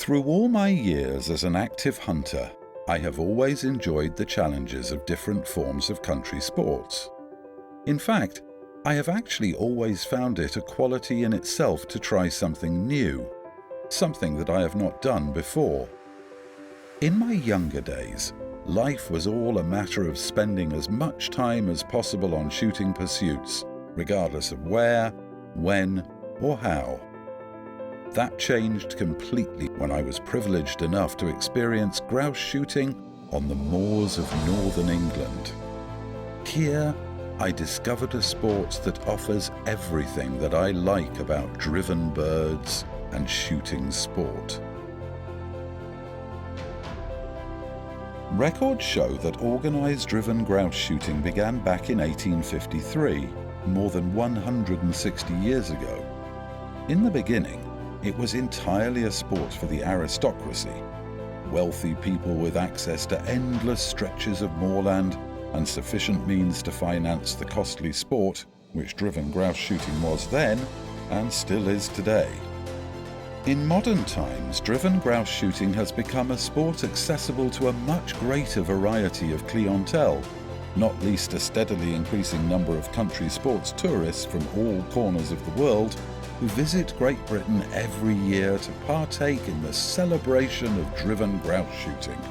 Through all my years as an active hunter, I have always enjoyed the challenges of different forms of country sports. In fact, I have actually always found it a quality in itself to try something new, something that I have not done before. In my younger days, life was all a matter of spending as much time as possible on shooting pursuits, regardless of where, when, or how. That changed completely when I was privileged enough to experience grouse shooting on the moors of northern England. Here, I discovered a sport that offers everything that I like about driven birds and shooting sport. Records show that organised driven grouse shooting began back in 1853, more than 160 years ago. In the beginning, it was entirely a sport for the aristocracy, wealthy people with access to endless stretches of moorland and sufficient means to finance the costly sport, which driven grouse shooting was then and still is today. In modern times, driven grouse shooting has become a sport accessible to a much greater variety of clientele, not least a steadily increasing number of country sports tourists from all corners of the world who visit Great Britain every year to partake in the celebration of driven grouse shooting,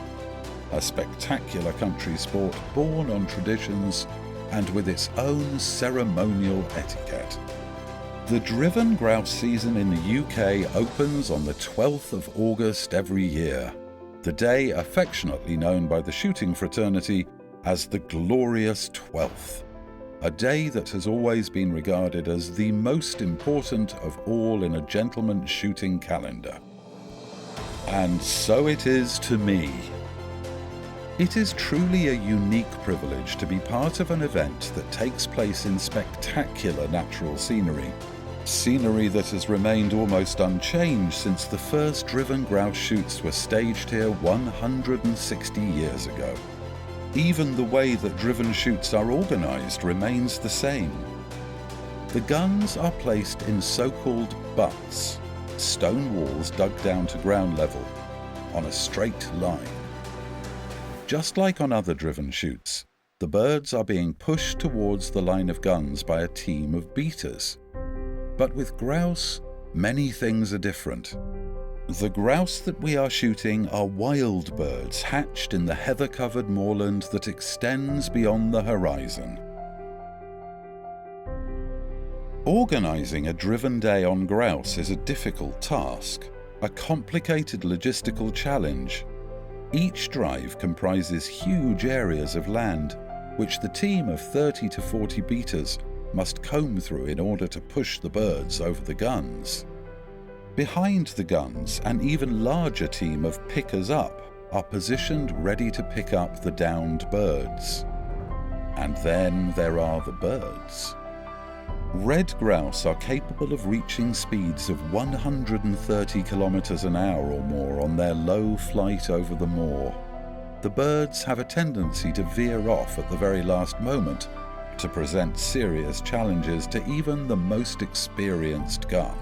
a spectacular country sport born on traditions and with its own ceremonial etiquette. The driven grouse season in the UK opens on the 12th of August every year, the day affectionately known by the shooting fraternity as the Glorious 12th, a day that has always been regarded as the most important of all in a gentleman's shooting calendar. And so it is to me. It is truly a unique privilege to be part of an event that takes place in spectacular natural scenery that has remained almost unchanged since the first driven grouse shoots were staged here 160 years ago. Even the way that driven shoots are organised remains the same. The guns are placed in so-called butts, stone walls dug down to ground level, on a straight line. Just like on other driven shoots, the birds are being pushed towards the line of guns by a team of beaters. But with grouse, many things are different. The grouse that we are shooting are wild birds hatched in the heather-covered moorland that extends beyond the horizon. Organising a driven day on grouse is a difficult task, a complicated logistical challenge. Each drive comprises huge areas of land, which the team of 30 to 40 beaters must comb through in order to push the birds over the guns. Behind the guns, an even larger team of pickers-up are positioned ready to pick up the downed birds. And then there are the birds. Red grouse are capable of reaching speeds of 130 kilometers an hour or more on their low flight over the moor. The birds have a tendency to veer off at the very last moment to present serious challenges to even the most experienced gun.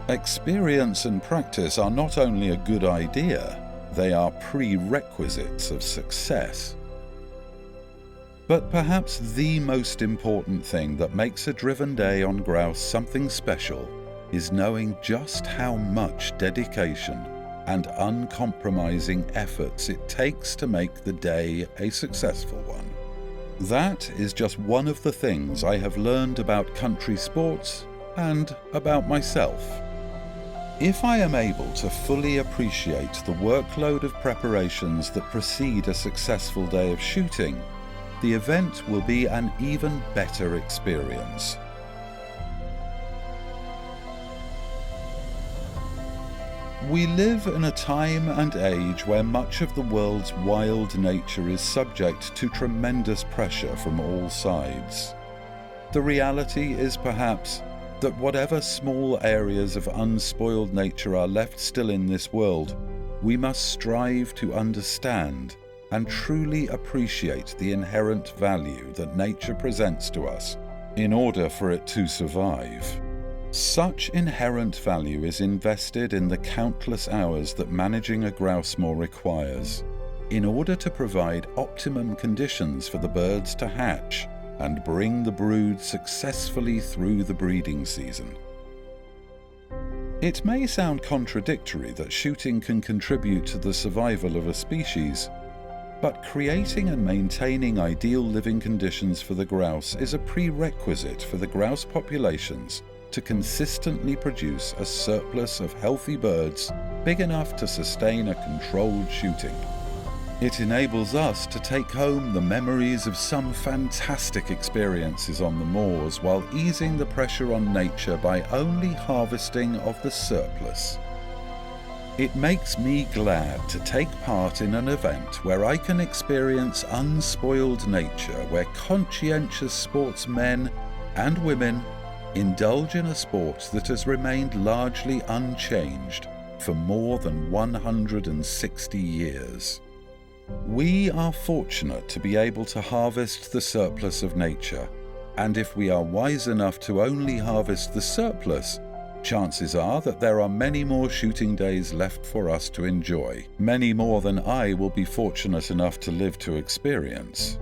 Experience and practice are not only a good idea, they are prerequisites of success. But perhaps the most important thing that makes a driven day on grouse something special is knowing just how much dedication and uncompromising efforts it takes to make the day a successful one. That is just one of the things I have learned about country sports and about myself. If I am able to fully appreciate the workload of preparations that precede a successful day of shooting, the event will be an even better experience. We live in a time and age where much of the world's wild nature is subject to tremendous pressure from all sides. The reality is perhaps that whatever small areas of unspoiled nature are left still in this world, we must strive to understand and truly appreciate the inherent value that nature presents to us in order for it to survive. Such inherent value is invested in the countless hours that managing a grouse moor requires, in order to provide optimum conditions for the birds to hatch and bring the brood successfully through the breeding season. It may sound contradictory that shooting can contribute to the survival of a species, but creating and maintaining ideal living conditions for the grouse is a prerequisite for the grouse populations to consistently produce a surplus of healthy birds big enough to sustain a controlled shooting. It enables us to take home the memories of some fantastic experiences on the moors while easing the pressure on nature by only harvesting of the surplus. It makes me glad to take part in an event where I can experience unspoiled nature, where conscientious sportsmen and women indulge in a sport that has remained largely unchanged for more than 160 years. We are fortunate to be able to harvest the surplus of nature, and if we are wise enough to only harvest the surplus, chances are that there are many more shooting days left for us to enjoy, many more than I will be fortunate enough to live to experience.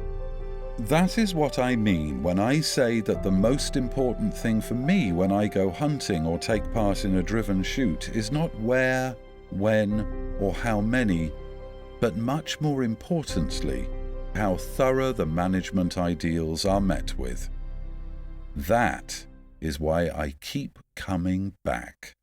That is what I mean when I say that the most important thing for me when I go hunting or take part in a driven shoot is not where, when, or how many, but much more importantly, how thorough the management ideals are met with. That is why I keep coming back.